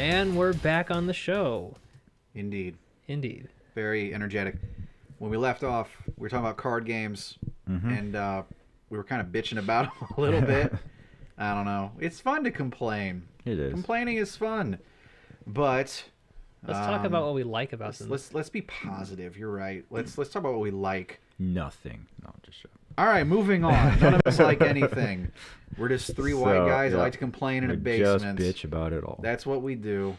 And we're back on the show. Indeed. Very energetic. When we left off, we were talking about card games, and we were kind of bitching about them a little bit. I don't know. It's fun to complain. It is. Complaining is fun, but let's talk about what we like about them. Let's be positive. You're right. Let's talk about what we like. Nothing. No, just shut up. All right, moving on. None of us like anything. We're just three white guys that like to complain in a basement. Just bitch about it all. That's what we do.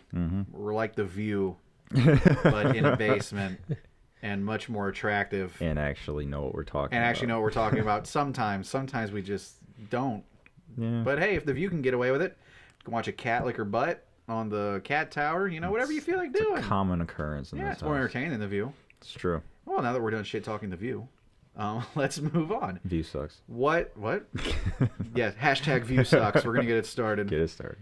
We're like The View, but in a basement, and much more attractive. And actually know what we're talking about. And actually know what we're talking about sometimes. Sometimes we just don't. Yeah. But hey, if The View can get away with it, you can watch a cat lick her butt on the cat tower. You know, whatever you feel like doing. It's a common occurrence in this it's more house. entertaining than The View. It's true. Well, now that we're done shit talking The View, let's move on. View sucks. What? Yes, hashtag View sucks. We're going to get it started. Get it started.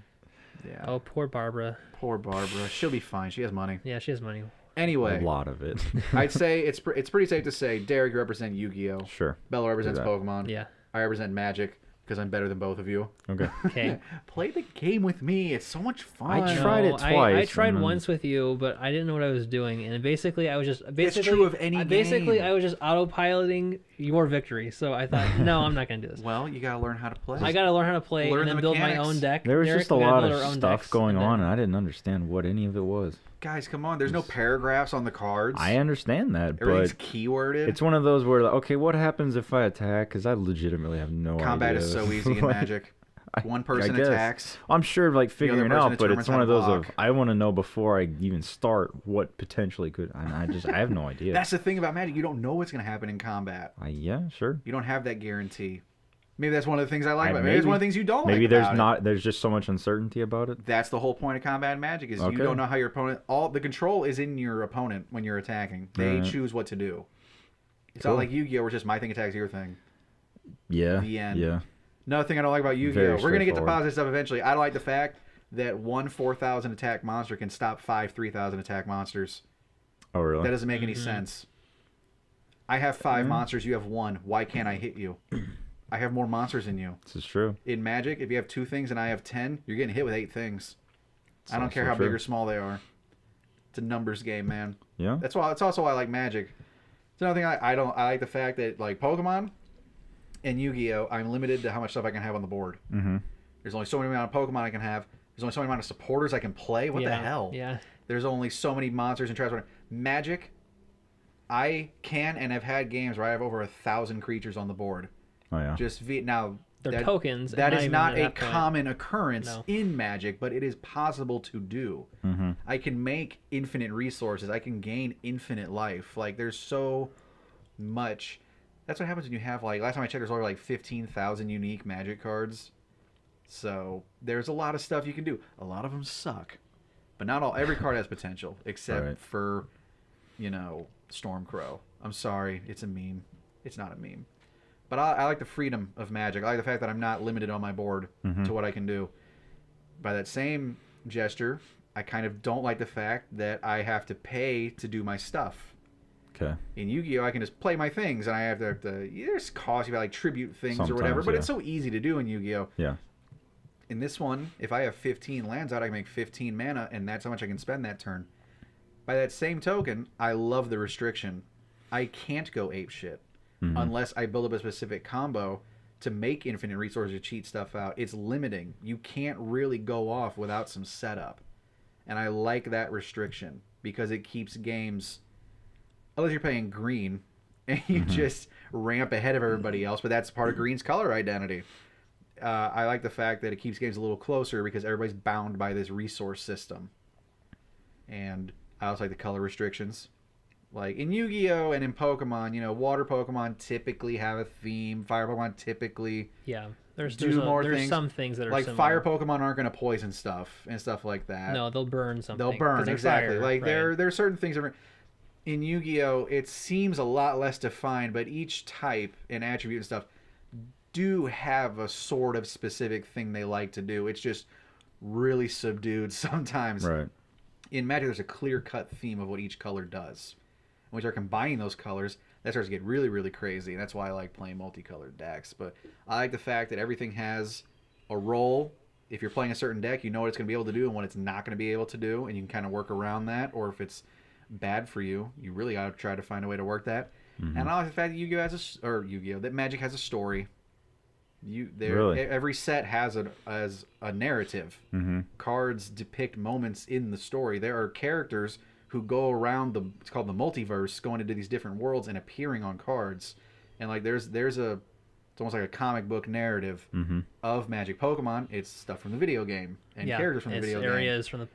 Yeah. Oh, poor Barbara. Poor Barbara. She'll be fine. She has money. Yeah, she has money. Anyway. A lot of it. I'd say it's pretty safe to say Derek, you represent Yu-Gi-Oh! Sure. Bella represents Pokemon. Yeah. I represent Magic because I'm better than both of you. Okay. Okay. Play the game with me. It's so much fun. I tried it twice. I tried once with you, but I didn't know what I was doing, and basically I was just it's true of any basically game. I was just autopiloting your victory. So I thought, no, I'm not gonna do this. Well, you gotta learn how to play. I gotta learn how to play Learn and then the build my mechanics. own deck. There was Derek, just a we gotta lot build our of own stuff decks, going and then- on, and I didn't understand what any of it was. Guys, come on. There's no paragraphs on the cards. I understand that, Everything's but keyworded. it's one of those where, like, okay, what happens if I attack? Because I legitimately have no Combat idea. is so easy in Like, Magic. One person I guess. attacks. I'm sure, like, figuring person out, but determines it's how one to of those block. of I want to know before I even start what potentially could. And I have no idea. That's the thing about Magic. You don't know what's going to happen in combat. Yeah, sure. You don't have that guarantee. Maybe that's one of the things I like about it. Maybe it's one of the things you don't Maybe like there's about it. there's just so much uncertainty about it. That's the whole point of combat Magic is you don't know how your opponent... All the control is in your opponent when you're attacking. They choose what to do. It's not like Yu-Gi-Oh! Where it's just my thing attacks your thing. Yeah. The end. Yeah. Another thing I don't like about Yu-Gi-Oh! Very We're going to get to straightforward. positive stuff eventually. I don't like the fact that one 4,000 attack monster can stop 5 3,000 attack monsters. Oh, really? That doesn't make any sense. I have 5 monsters, you have 1. Why can't I hit you? I have more monsters than you. This is true. In Magic, if you have 2 things and I have 10, you're getting hit with 8 things. I don't care also how big true. or small they are. It's a numbers game, man. Yeah. That's why. It's also why I like Magic. It's another thing I like the fact that like Pokemon and Yu-Gi-Oh, I'm limited to how much stuff I can have on the board. Mm-hmm. There's only so many amount of Pokemon I can have. There's only so many amount of supporters I can play. What the hell? Yeah. There's only so many monsters and traps. Magic, I can and have had games where I have over 1,000 creatures on the board. Oh yeah. Now They're tokens. That is even not at a that point. common occurrence No. in Magic, but it is possible to do. Mm-hmm. I can make infinite resources. I can gain infinite life. Like there's so much. That's what happens when you have like last time I checked, there's over like 15,000 unique Magic cards. So there's a lot of stuff you can do. A lot of them suck, but not all. Every card has potential, except for, Stormcrow. I'm sorry, it's a meme. It's not a meme. But I like the freedom of Magic. I like the fact that I'm not limited on my board to what I can do. By that same gesture, I kind of don't like the fact that I have to pay to do my stuff. Okay. In Yu-Gi-Oh, I can just play my things, and I have to there's costs, you got like tribute things or whatever, Sometimes, but yeah. it's so easy to do in Yu-Gi-Oh. Yeah. In this one, if I have 15 lands out, I can make 15 mana, and that's how much I can spend that turn. By that same token, I love the restriction. I can't go apeshit unless I build up a specific combo to make infinite resources to cheat stuff out. It's limiting. You can't really go off without some setup. And I like that restriction because it keeps games, unless you're playing green and you just ramp ahead of everybody else, but that's part of green's color identity. I like the fact that it keeps games a little closer because everybody's bound by this resource system. And I also like the color restrictions. Like in Yu-Gi-Oh! And in Pokemon, water Pokemon typically have a theme. Fire Pokemon typically There's things. some things that are like similar. fire Pokemon aren't going to poison stuff and stuff like that. No, they'll burn something. They'll burn, 'cause they're exactly. fire, Like right. there are certain things that are, in Yu-Gi-Oh! It seems a lot less defined, but each type and attribute and stuff do have a sort of specific thing they like to do. It's just really subdued sometimes. Right. In Magic, there's a clear-cut theme of what each color does. When we start combining those colors, that starts to get really, really crazy. And that's why I like playing multicolored decks. But I like the fact that everything has a role if you're playing a certain deck, you know what it's going to be able to do and what it's not going to be able to do, and you can kind of work around that. Or if it's bad for you, you really got to try to find a way to work that. And I like the fact that that Magic has a story. Every set has a narrative. Cards depict moments in the story. There are characters who go around it's called the multiverse, going into these different worlds and appearing on cards. And like it's almost like a comic book narrative of Magic. Pokemon, it's stuff from the video game and characters from the video game. Areas from the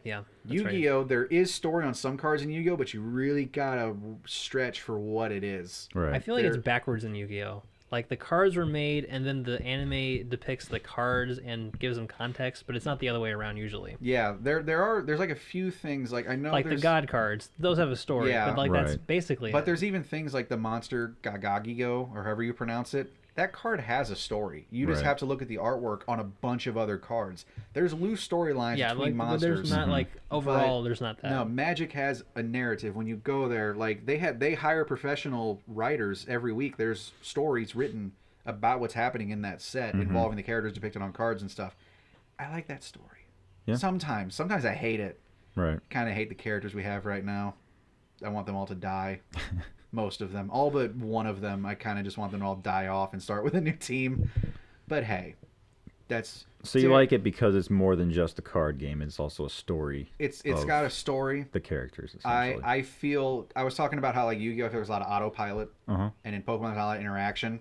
Yu-Gi-Oh! Right. There is story on some cards in Yu-Gi-Oh! But you really gotta stretch for what it is. Right. I feel like it's backwards in Yu-Gi-Oh! Like the cards were made, and then the anime depicts the cards and gives them context, but it's not the other way around usually. Yeah, there's like a few things like I know like the God cards, those have a story, but like that's basically. But there's even things like the monster Gagagigo or however you pronounce it. That card has a story. You just have to look at the artwork on a bunch of other cards. There's loose storylines between monsters. There's not like overall. There's not that. No, Magic has a narrative. When you go there, like they hire professional writers every week. There's stories written about what's happening in that set involving the characters depicted on cards and stuff. I like that story. Yeah. Sometimes I hate it. Right. Kind of hate the characters we have right now. I want them all to die. Most of them. All but one of them, I kind of just want them to all die off and start with a new team. But hey, that's... So you like it because it's more than just a card game. It's also a story. It's got a story. The characters, essentially. I feel... I was talking about how like Yu-Gi-Oh! There's a lot of autopilot. And in Pokemon there's a lot of interaction.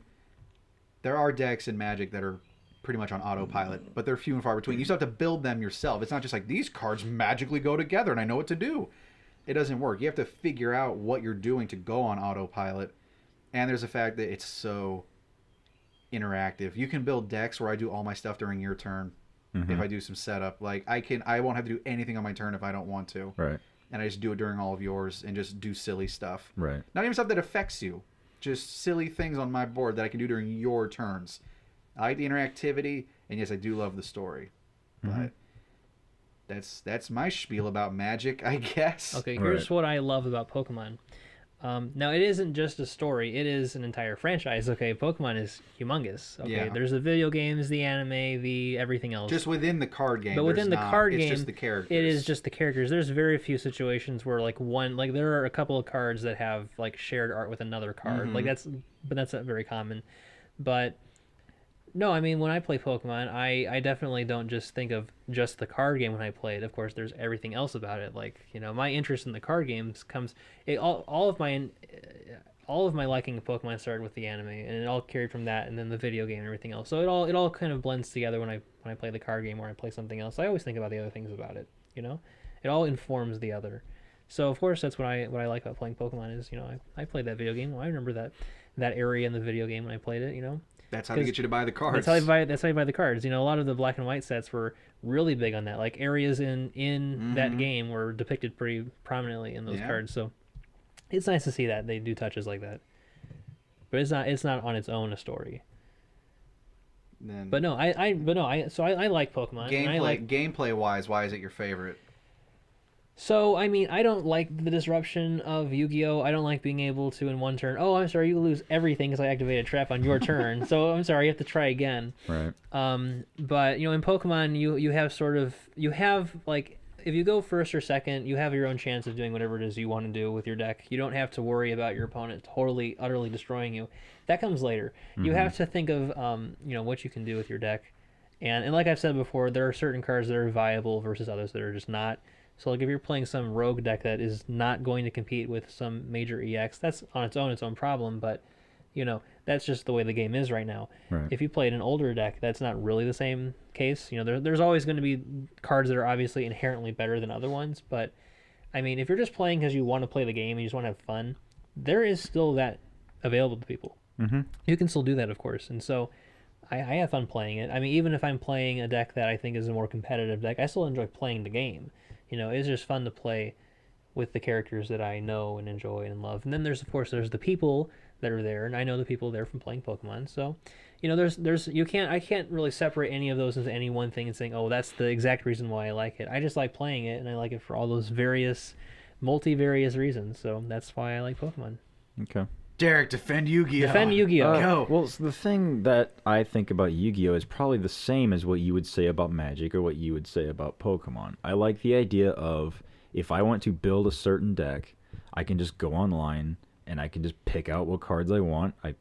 There are decks in Magic that are pretty much on autopilot, but they're few and far between. You still have to build them yourself. It's not just like, these cards magically go together and I know what to do. It doesn't work. You have to figure out what you're doing to go on autopilot. And there's the fact that it's so interactive. You can build decks where I do all my stuff during your turn. If I do some setup, like I won't have to do anything on my turn if I don't want to. Right. And I just do it during all of yours and just do silly stuff. Right. Not even stuff that affects you. Just silly things on my board that I can do during your turns. I like the interactivity, and yes, I do love the story. But that's my spiel about Magic, I guess. Okay, here's what I love about Pokemon. Now, it isn't just a story. It is an entire franchise. Okay, Pokemon is humongous. Okay, there's the video games, the anime, the everything else. Just within the card game. But within the card game, it's just the characters. It is just the characters. There's very few situations where there are a couple of cards that have like shared art with another card. That's not very common. But no, I mean, when I play Pokemon, I definitely don't just think of just the card game when I play it. Of course, there's everything else about it. Like, my interest in the card games comes... all of my liking of Pokemon started with the anime, and it all carried from that, and then the video game and everything else. So it all kind of blends together when I play the card game or I play something else. I always think about the other things about it, It all informs the other. So, of course, that's what I like about playing Pokemon is, I played that video game. Well, I remember that area in the video game when I played it, That's how they get you to buy the cards. That's how you buy the cards. A lot of the black and white sets were really big on that. Like areas in that game were depicted pretty prominently in those cards. So it's nice to see that they do touches like that. But it's not on its own a story. But no, I like Pokemon. Gameplay wise, why is it your favorite? So, I mean, I don't like the disruption of Yu-Gi-Oh! I don't like being able to, in one turn, oh, I'm sorry, you lose everything because I activated a trap on your turn. So, I'm sorry, you have to try again. Right. But, in Pokemon, you have, like, if you go first or second, you have your own chance of doing whatever it is you want to do with your deck. You don't have to worry about your opponent totally, utterly destroying you. That comes later. You have to think of, what you can do with your deck. And like I've said before, there are certain cards that are viable versus others that are just not. So like if you're playing some rogue deck that is not going to compete with some major EX, that's on its own problem, but that's just the way the game is right now. Right. If you played an older deck, that's not really the same case. There's always going to be cards that are obviously inherently better than other ones, but I mean, if you're just playing because you want to play the game and you just want to have fun, there is still that available to people. You can still do that, of course, and so I have fun playing it. I mean, even if I'm playing a deck that I think is a more competitive deck, I still enjoy playing the game. It's just fun to play with the characters that I know and enjoy and love. And then there's the people that are there, and I know the people there from playing Pokemon. So, I can't really separate any of those into any one thing and saying, oh, that's the exact reason why I like it. I just like playing it, and I like it for all those multivarious reasons. So that's why I like Pokemon. Okay. Derek, defend Yu-Gi-Oh. Defend Yu-Gi-Oh. Go. Well, the thing that I think about Yu-Gi-Oh is probably the same as what you would say about Magic or what you would say about Pokemon. I like the idea of if I want to build a certain deck, I can just go online and I can just pick out what cards I want. I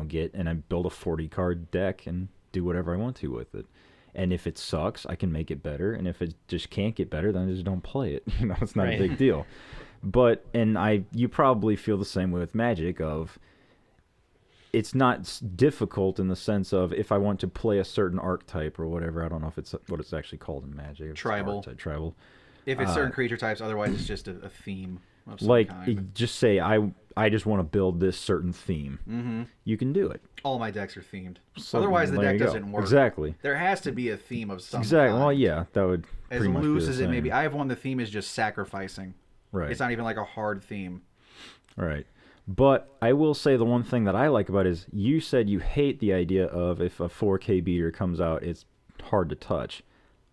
get and I build a 40-card deck and do whatever I want to with it. And if it sucks, I can make it better. And if it just can't get better, then I just don't play it. It's not a big deal. But you probably feel the same way with Magic of it's not difficult in the sense of if I want to play a certain archetype or whatever. I don't know if it's what it's actually called in Magic. Tribal. Tribal. If it's certain creature types, otherwise it's just a theme of some Like, kind. just say I just want to build this certain theme. Mm-hmm. You can do it. All my decks are themed. So, Otherwise, the there deck you go. doesn't work. Exactly. There has to be a theme of some Exactly. kind. Well, yeah, that would As pretty much be loose the as it may same. be. I have one, the theme is just sacrificing. Right. It's not even like a hard theme. Right. But I will say the one thing that I like about it is you said you hate the idea of if a 4K beater comes out, it's hard to touch.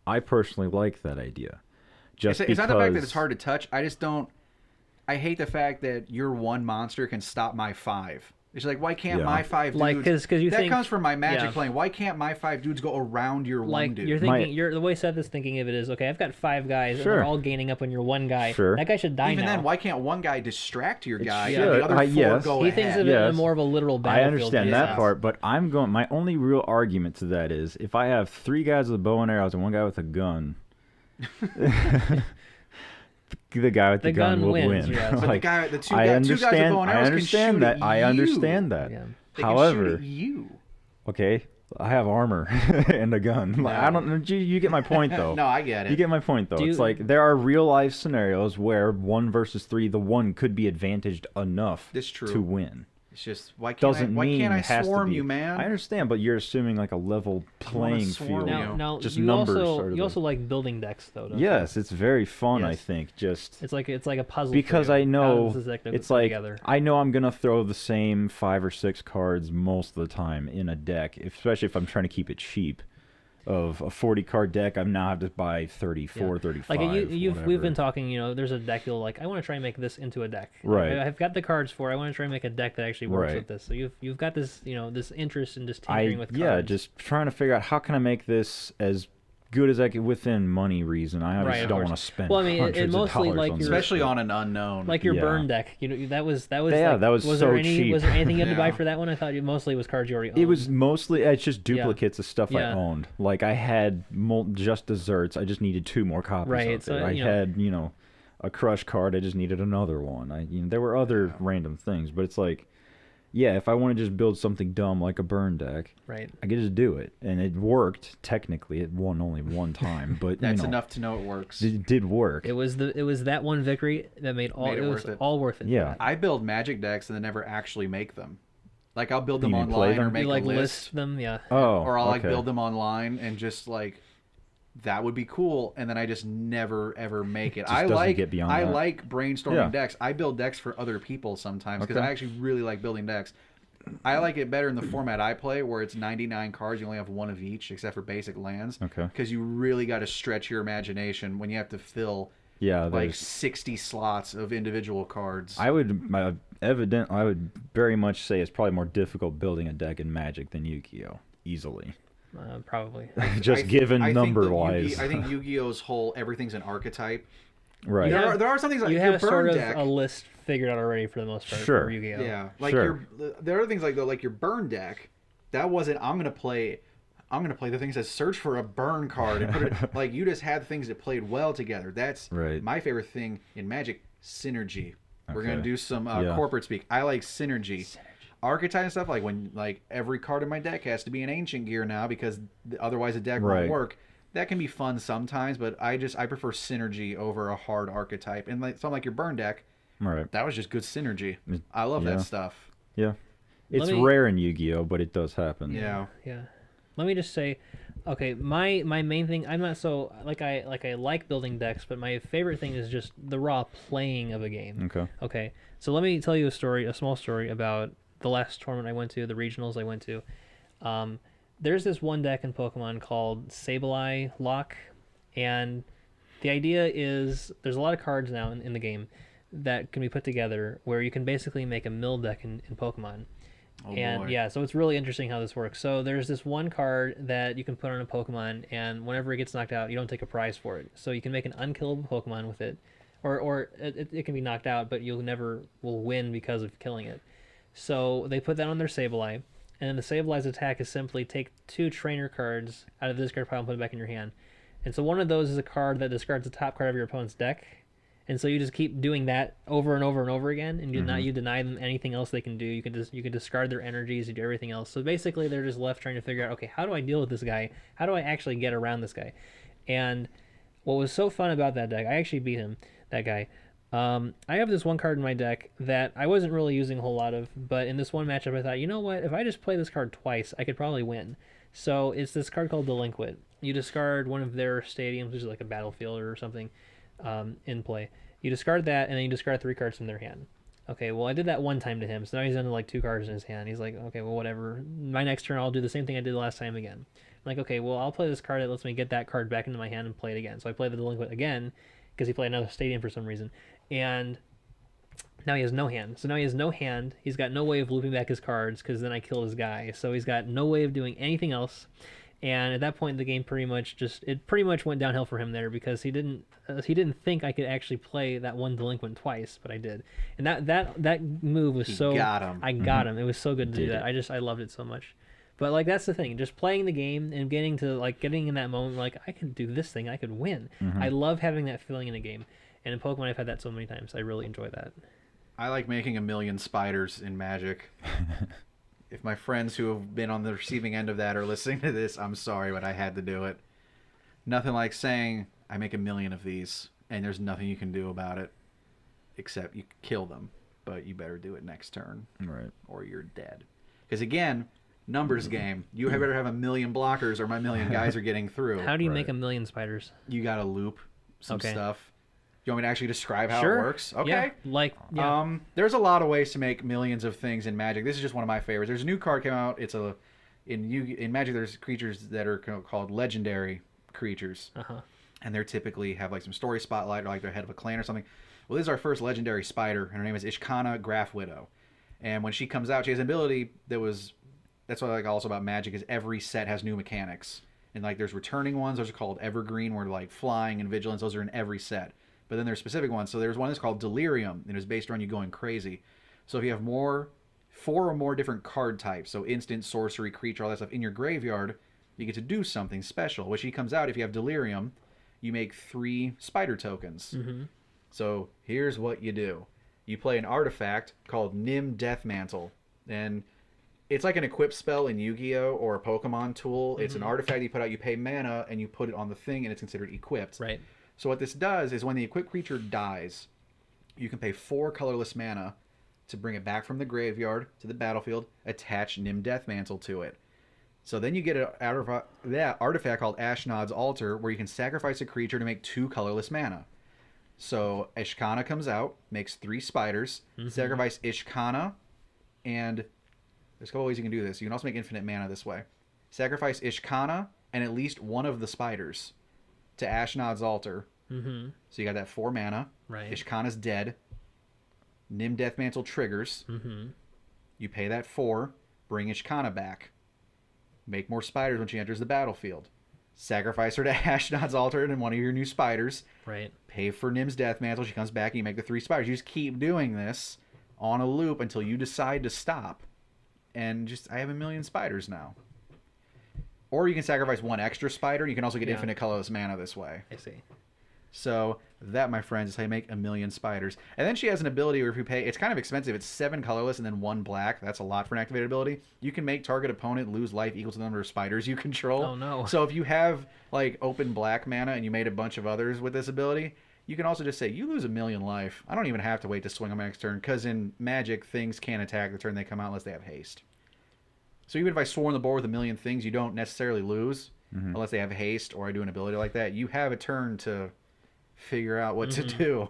I personally like that idea. It's not the fact that it's hard to touch. I just don't... I hate the fact that your one monster can stop my 5. It's like, why can't my 5 dudes... Like, because you that think... comes from my Magic yeah. playing. Why can't my 5 dudes go around your one dude? You're thinking, the way Seth is thinking of it is, okay, I've got 5 guys, and they're all gaining up on your one guy. Sure. That guy should die Even now. then, why can't one guy distract your guy and should. the other 4 Yes. go He ahead? thinks of it in more of a literal I battlefield. understand that Yes. part, but my only real argument to that is if I have 3 guys with a bow and arrows and one guy with a gun, the guy with the gun will wins, win. yeah. But Like, two guys with I bow understand. and arrows I can understand shoot that. at I you. understand that. Yeah. They can However, shoot at you. okay, I have armor and a gun. Like, I don't. You get my point though. No, I get it. You get my point though. It's like there are real life scenarios where 1 versus 3, the one could be advantaged enough That's true. to win. It's just, why can't Doesn't why mean can't I it has swarm to be. you, man? I understand, but you're assuming like a level playing swarm field. you. Now just you numbers. also, you also like building decks, though, don't Yes, it's very fun. I Yes. think just you? It's like a puzzle. because for you. I know How does this deck it's go like together? I know I'm gonna throw the same 5 or 6 cards most of the time in a deck, especially if I'm trying to keep it cheap. Of a 40-card deck, I now have to buy 34, 35. Like we've whatever. been talking. There's a deck you'll like. I want to try and make this into a deck. Right. I've got the cards for it. I want to try and make a deck that actually works Right. with this. So you've got this this interest in just tinkering with cards. Yeah, just trying to figure out how can I make this as good as I can within money reason. I obviously of don't course. want to spend Well, I mean, it hundreds mostly, of dollars like, on your- this, Especially but- on an unknown. like your Yeah. burn deck. That was Yeah, like, that was was so there cheap. Was there anything you had to buy Yeah. for that one? I thought it mostly was cards you already owned. It was mostly it's just duplicates of stuff I Yeah. owned. Like I had just desserts. I just needed 2 more copies Right, of it. so, I you know- had a crush card. I just needed another one. There were other random things, but it's like, yeah, if I want to just build something dumb like a burn deck, right. I could just do it, and it worked. Technically, it won only one time, but That's enough to know it works. It did work. It was that one victory that made all Made it it was worth it. all worth it. Yeah. I build Magic decks and then never actually make them. Like I'll build them You mean play online or them? make You like a list, list them, yeah. Oh, or I'll like okay. build them online and just like that would be cool, and then I just never ever make it. Just I doesn't like get beyond I that. like brainstorming Yeah. decks. I build decks for other people sometimes because Okay. I actually really like building decks. I like it better in the format I play, where it's 99 cards. You only have 1 of each, except for basic lands. Okay. Because you really got to stretch your imagination when you have to fill Yeah, like there's 60 slots of individual cards. I would very much say it's probably more difficult building a deck in Magic than Yu-Gi-Oh! Easily. Probably. Just I given think number that wise. I think Yu-Gi-Oh's whole everything's an archetype. Right. There are some things like You your have burn sort of deck. a list figured out already for the most part Sure. for Yu-Gi-Oh. Yeah, like Sure. there are things like your burn deck. That wasn't I'm gonna play the things that search for a burn card and put it like you just had things that played well together. That's Right. my favorite thing in Magic, synergy. We're Okay. gonna do some Yeah. corporate speak. I like synergy. Archetype and stuff, like when like every card in my deck has to be an ancient gear now because otherwise the deck Right. won't work. That can be fun sometimes, but I prefer synergy over a hard archetype. And like something like your burn deck, Right. that was just good synergy. I love Yeah. that stuff. Yeah. It's me- rare in Yu-Gi-Oh, but it does happen. Yeah. Yeah. Let me just say, okay, my main thing, I'm not so I like building decks, but my favorite thing is just the raw playing of a game. Okay. Okay. So let me tell you a small story about the last tournament I went to, the regionals I went to. There's this one deck in Pokemon called Sableye Lock, and the idea is there's a lot of cards now in the game. that can be put together where you can basically make a mill deck in Pokemon. Oh And boy. yeah, so it's really interesting how this works. So there's this one card that you can put on a Pokemon, and whenever it gets knocked out, you don't take a prize for it. So you can make an unkillable Pokemon with it, or it can be knocked out, but you'll never will win because of killing it. So they put that on their Sableye, and then the Sableye's attack is simply take 2 trainer cards out of the discard pile and put it back in your hand. And so one of those is a card that discards the top card of your opponent's deck. And so you just keep doing that over and over and over again, and you deny them anything else they can do. You can discard their energies, you do everything else. So basically, they're just left trying to figure out, okay, how do I deal with this guy? How do I actually get around this guy? And what was so fun about that deck, I actually beat him, that guy. I have this one card in my deck that I wasn't really using a whole lot of, but in this one matchup, I thought, you know what? If I just play this card twice, I could probably win. So it's this card called Delinquent. You discard one of their stadiums, which is like a battlefield or something, in play. You discard that, and then you discard 3 cards from their hand. Okay, well, I did that one time to him, so now he's under like 2 cards in his hand. He's like, okay, well, whatever. My next turn, I'll do the same thing I did last time again. I'm like, okay, well, I'll play this card that lets me get that card back into my hand and play it again. So I play the Delinquent again, because he played another stadium for some reason. And now he has no hand. So now he has no hand. He's got no way of looping back his cards, because then I killed his guy. So he's got no way of doing anything else. And at that point, the game pretty much went downhill for him there, because he didn't think I could actually play that one Delinquent twice, but I did. And that move was got him. I got him. It was so good to do that. I loved it so much. But like that's the thing, just playing the game and getting in that moment, like I could do this thing, I could win. I love having that feeling in a game. And in Pokemon, I've had that so many times. I really enjoy that. I like making 1,000,000 spiders in Magic. If my friends who have been on the receiving end of that are listening to this, I'm sorry, but I had to do it. Nothing like saying, I make 1,000,000 of these, and there's nothing you can do about it, except you kill them. But you better do it next turn, Right. or you're dead. Because again, numbers game. You better have 1,000,000 blockers, or my 1,000,000 guys are getting through. How do you Right. make 1,000,000 spiders? You got to loop some Okay. stuff. You want me to actually describe how Sure. it works? Okay. Yeah, There's a lot of ways to make millions of things in Magic. This is just one of my favorites. There's a new card came out. In Magic. There's creatures that are called legendary creatures, and they're typically have like some story spotlight or like they're head of a clan or something. Well, this is our first legendary spider, and her name is Ishkana Graph Widow. And when she comes out, she has an ability that's what I like also about Magic is every set has new mechanics. And like there's returning ones. Those are called Evergreen, where like flying and vigilance. Those are in every set. But then there's specific ones. So there's one that's called Delirium, and it's based around you going crazy. So if you have 4 or more different card types, so instant, sorcery, creature, all that stuff in your graveyard, you get to do something special. When she comes out, if you have Delirium, you make 3 spider tokens. So here's what you do. You play an artifact called Nim Deathmantle. And it's like an equip spell in Yu-Gi-Oh! Or a Pokemon tool. It's an artifact you put out, you pay mana, and you put it on the thing, and it's considered equipped. right. So what this does is when the equipped creature dies, you can pay 4 colorless mana to bring it back from the graveyard to the battlefield, attach Nim Deathmantle to it. So then you get an artifact called Ashnod's Altar, where you can sacrifice a creature to make 2 colorless mana. So Ishkana comes out, makes 3 spiders, sacrifice Ishkana, and there's a couple ways you can do this. You can also make infinite mana this way. Sacrifice Ishkana and at least one of the spiders to Ashnod's Altar. So you got that 4 mana. Right. Ishkana's dead. Nim Deathmantle triggers. You pay that 4. Bring Ishkana back. Make more spiders when she enters the battlefield. Sacrifice her to Ashnod's Altar and one of your new spiders. Right. Pay for Nim's Deathmantle. She comes back and you make the 3 spiders. You just keep doing this on a loop until you decide to stop. And I have 1,000,000 spiders now. Or you can sacrifice 1 extra spider. You can also get infinite colorless mana this way. I see. So that, my friends, is how you make 1,000,000 spiders. And then she has an ability where if you pay, it's kind of expensive. It's 7 colorless and then 1 black. That's a lot for an activated ability. You can make target opponent lose life equal to the number of spiders you control. Oh, no. So if you have like open black mana and you made a bunch of others with this ability, you can also just say, you lose 1,000,000 life. I don't even have to wait to swing on my next turn, because in Magic, things can't attack the turn they come out unless they have haste. So even if I swarm the board with 1,000,000 things, you don't necessarily lose unless they have haste or I do an ability like that. You have a turn to figure out what to do.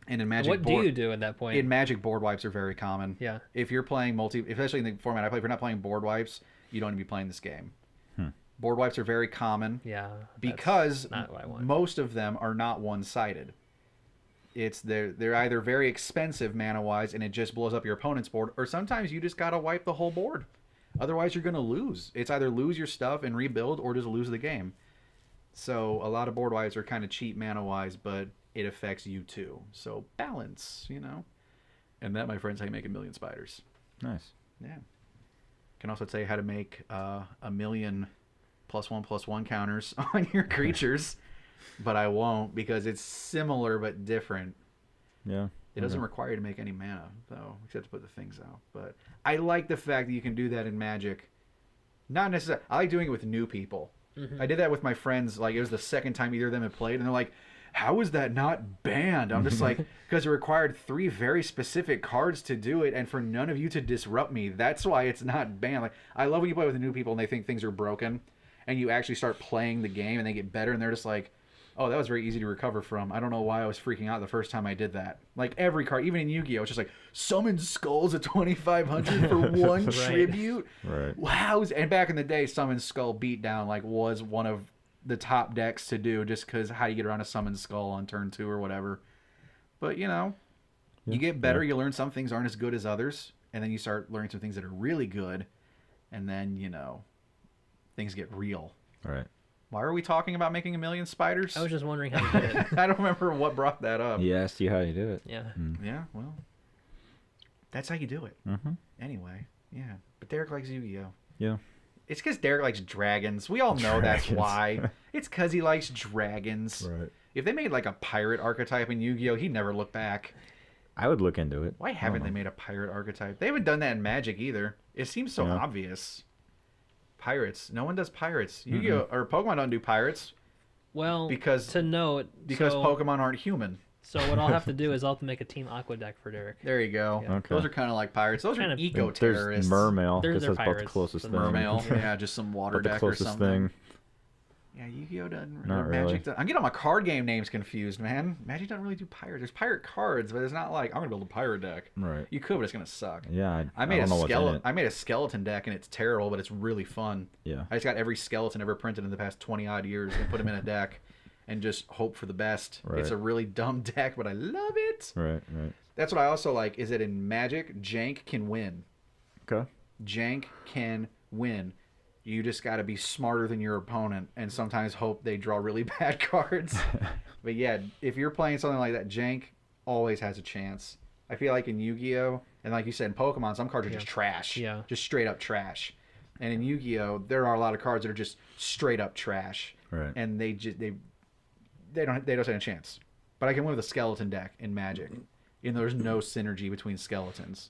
And in Magic, What do you do at that point? In Magic, board wipes are very common. Yeah. If you're playing especially in the format I play, if you're not playing board wipes, you don't need to be playing this game. Board wipes are very common. Yeah. Because not what I want. most of them are not one-sided. they're either very expensive mana wise and it just blows up your opponent's board, or sometimes you just gotta wipe the whole board. Otherwise, you're gonna lose. It's either lose your stuff and rebuild, or just lose the game. So a lot of board wipes are kind of cheap mana wise, but it affects you too. So balance, And that, my friends, how you make a million spiders. Nice. Yeah. Can also tell you how to make a million +1/+1 counters on your creatures, but I won't because it's similar but different. Yeah. It doesn't require you to make any mana, though, except to put the things out. But I like the fact that you can do that in Magic. Not necessarily. I like doing it with new people. Mm-hmm. I did that with my friends. Like, it was the second time either of them had played, and they're like, how is that not banned? I'm just like, because it required 3 very specific cards to do it, and for none of you to disrupt me. That's why it's not banned. Like, I love when you play with new people and they think things are broken, and you actually start playing the game and they get better, and they're just like, oh, that was very easy to recover from. I don't know why I was freaking out the first time I did that. Like, every card, even in Yu-Gi-Oh!, it's just like, summon skulls at 2,500 for one Right. tribute? Right. Wow. And back in the day, Summon Skull Beatdown, like, was one of the top decks to do, just because how you get around a Summon Skull on turn 2 or whatever. But, you get better, you learn some things aren't as good as others, and then you start learning some things that are really good, and then, things get real. Right. Why are we talking about making a million spiders? I was just wondering how you did it. I don't remember what brought that up. He asked you how you do it. Yeah. Yeah, well, that's how you do it. Mm-hmm. Anyway, yeah. But Derek likes Yu-Gi-Oh! Yeah. It's because Derek likes dragons. We all know that's Dragons. why. It's because he likes dragons. Right. If they made like a pirate archetype in Yu-Gi-Oh!, he'd never look back. I would look into it. Why haven't they made a pirate archetype? They haven't done that in Magic either. It seems so Yeah. obvious. Pirates. No one does pirates. Yu-Gi-Oh! Or Pokemon don't do pirates Well, because to note, Pokemon aren't human. So what I'll have to do is I'll have to make a Team Aqua deck for Derek. There you go. Yeah. Okay. Those are kind of like pirates. Those Kind are of- eco-terrorists. There's Mermail. They're Because that's about the pirates, closest so thing. Mermail. Yeah, just some water About the deck or closest something. thing. Yeah, Yu-Gi-Oh! doesn't Not Magic. really. I'm getting all my card game names confused, man. Magic doesn't really do pirates. There's pirate cards, but it's not like I'm gonna build a pirate deck. Right. You could, but it's gonna suck. Yeah. I made don't know a what's in skeleton. it. I made a skeleton deck, and it's terrible, but it's really fun. Yeah. I just got every skeleton ever printed in the past 20 odd years and put them in a deck, and just hope for the best. Right. It's a really dumb deck, but I love it. Right. Right. That's what I also like. Is that in Magic, Jank can win. Okay. Jank can win. You just got to be smarter than your opponent and sometimes hope they draw really bad cards. But yeah, if you're playing something like that, Jank always has a chance. I feel like in Yu-Gi-Oh! And like you said, in Pokemon, some cards are just trash. Yeah. Just straight up trash. And in Yu-Gi-Oh! There are a lot of cards that are just straight up trash. Right. And they don't stand a chance. But I can win with a skeleton deck in Magic. And there's no synergy between skeletons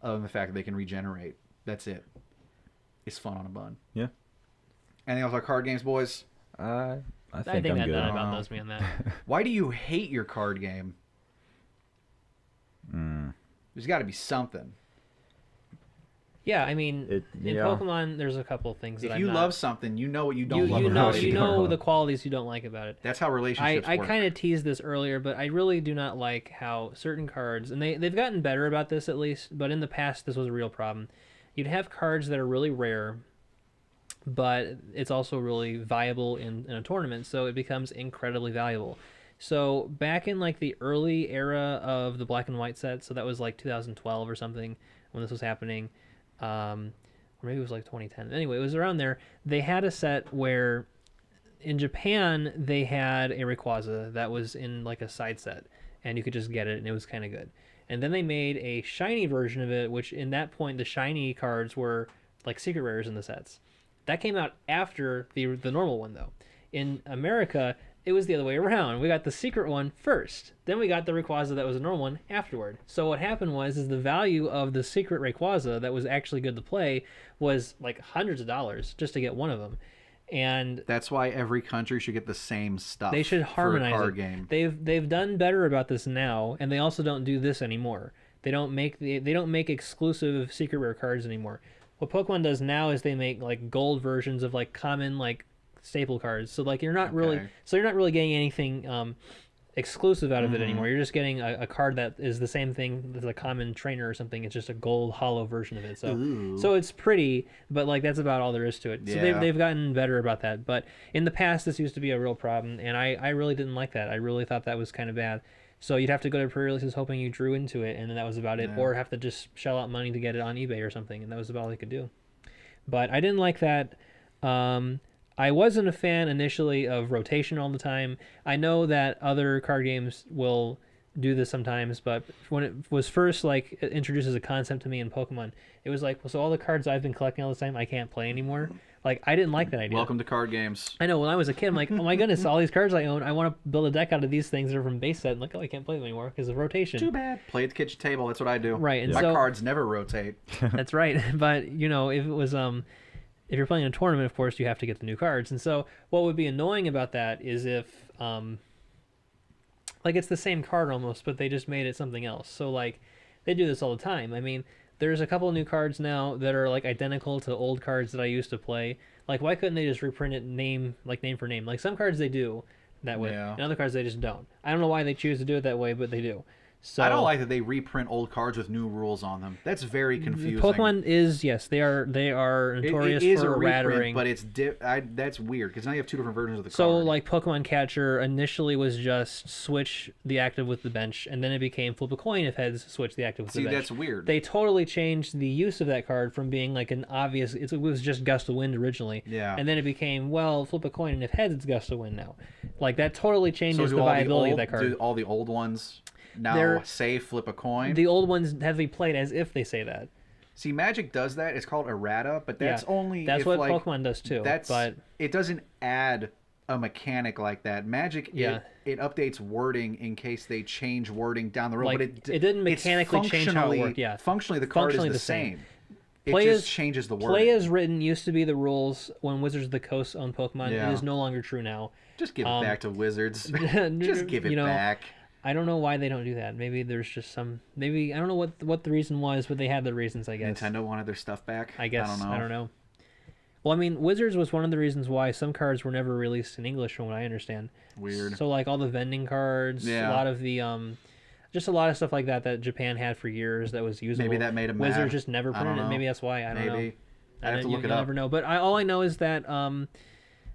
other than the fact that they can regenerate. That's it. It's fun on a bun. Yeah. Anything else on card games, boys? I I think think I'm that good. about knows me on that. Why do you hate your card game? There's got to be something. Yeah, I mean, in yeah. Pokemon, there's a couple of things that If I'm you not... love something, you know what you don't you, love you about know it. you don't know love. the qualities you don't like about it. That's how relationships I work. kind of teased this earlier, but I really do not like how certain cards, and they've gotten better about this at least, but in the past this was a real problem. You'd have cards that are really rare, but it's also really viable in a tournament, so it becomes incredibly valuable. So back in like the early era of the black and white set, so that was like 2012 or something when this was happening, or maybe it was like 2010. Anyway, it was around there. They had a set where in Japan they had a Rayquaza that was in like a side set, and you could just get it, and it was kind of good. And then they made a shiny version of it, which in that point the shiny cards were like secret rares in the sets. That came out after the normal one though. In America, it was the other way around. We got the secret one first. Then we got the Rayquaza that was a normal one afterward. So what happened was the value of the secret Rayquaza that was actually good to play was like hundreds of dollars just to get one of them. And That's why every country should get the same stuff. they should harmonize for a card it. game. They've done better about this now, and they also don't do this anymore. They don't make exclusive secret rare cards anymore. What Pokemon does now is they make like gold versions of like common like staple cards. So like you're not really getting anything exclusive out of it anymore. You're just getting a card that is the same thing as a common trainer or something. It's just a gold hollow version of it. So it's pretty, but like that's about all there is to it. So Yeah. they've gotten better about that. But in the past, this used to be a real problem, and I really didn't like that. I really thought that was kind of bad. So you'd have to go to pre-releases hoping you drew into it, and then that was about it, Yeah. or have to just shell out money to get it on eBay or something, and that was about all they could do. But I didn't like that. I wasn't a fan initially of rotation all the time. I know that other card games will do this sometimes, but when it was first like introduced as a concept to me in Pokemon, it was like, well, so all the cards I've been collecting all this time, I can't play anymore. Like, I didn't like that idea. Welcome to card games. I know, when I was a kid, I'm like, oh my goodness, all these cards I own, I want to build a deck out of these things that are from base set, and like, oh, I can't play them anymore because of rotation. Too bad. Play at the kitchen table. That's what I do. Right, and My so cards never rotate. that's right. But you know, if it was if you're playing a tournament, of course, you have to get the new cards. And so what would be annoying about that is if like it's the same card almost, but they just made it something else. So like they do this all the time. I mean, there's a couple of new cards now that are like identical to old cards that I used to play. Like, why couldn't they just reprint it name for name? Like, some cards they do that way, Yeah. and other cards they just don't. I don't know why they choose to do it that way, but they do. So I don't like that they reprint old cards with new rules on them. That's very confusing. Pokemon is, yes, they are notorious it is for a reprint, rattering. but it's that's weird because now you have two different versions of the So, card. like, Pokemon Catcher initially was just switch the active with the bench, and then it became flip a coin if heads, switch the active with the bench. See, that's weird. They totally changed the use of that card from being like an obvious, it was just Gust of Wind originally. Yeah. And then it became, well, flip a coin, and if heads, it's Gust of Wind now. Like, that totally changes do the all viability old, of that card. Do all the old ones now They're- say flip a coin? The old ones have to be played as if they say that. See, Magic does that. It's called errata, but that's Yeah, only that's if, what like, Pokemon does too. But it doesn't add a mechanic like that. Magic, Yeah. it updates wording in case they change wording down the road. Like, but it didn't it's mechanically change how it functionally- worked, yeah. Functionally, the card Functionally is the the same. same. It Play just as- changes the wording. play as written used to be the rules when Wizards of the Coast owned Pokemon. Yeah. It is no longer true now. Just give it back to Wizards. Just give it You know, back. I don't know why they don't do that. Maybe there's just some. Maybe I don't know what the reason was, but they had their reasons. I guess. Nintendo wanted their stuff back. I guess. I don't know. Well, I mean, Wizards was one of the reasons why some cards were never released in English, from what I understand. Weird. So like all the vending cards, Yeah. a lot of the just a lot of stuff like that Japan had for years that was usable. Maybe that made 'em Wizards mad. just never I don't printed it. know. Maybe that's why. I don't know. Maybe. I have to You look it you'll up. never know. But all I know is that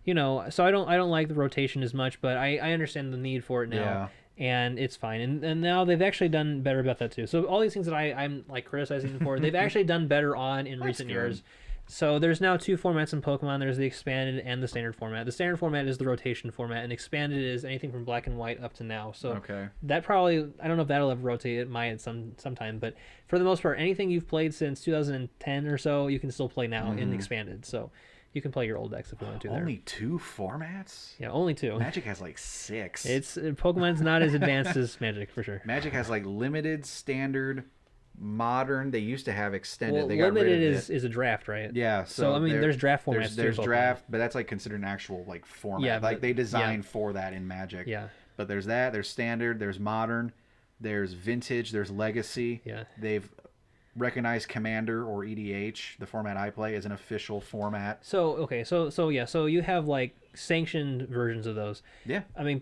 you know, so I don't like the rotation as much, but I understand the need for it now. Yeah. And it's fine. And now they've actually done better about that too. So all these things that I'm like criticizing them for, they've actually done better on in recent good. years. So there's now two formats in Pokemon. There's the expanded and the standard format. The standard format is the rotation format, and expanded is anything from black and white up to now. So Okay. that probably, I don't know if that'll ever rotate. It might at sometime, but for the most part, anything you've played since 2010 or so, you can still play now in expanded. So you can play your old decks if you want to there. Only 2 formats? Yeah, only two. Magic has like 6. It's Pokemon's not as advanced as Magic for sure. Magic has like limited, standard, modern. They used to have extended. Well, they got limited rid of it. is a draft, right? Yeah. So I mean, there- there's draft formats. There's too, in Pokemon. draft, but that's like considered an actual like format. Yeah, like but- they designed yeah. for that in Magic. Yeah. But there's that. There's standard. There's modern. There's vintage. There's legacy. Yeah. They've recognized Commander or EDH, the format I play, as an official format. So okay, so yeah, so you have like sanctioned versions of those. Yeah. I mean,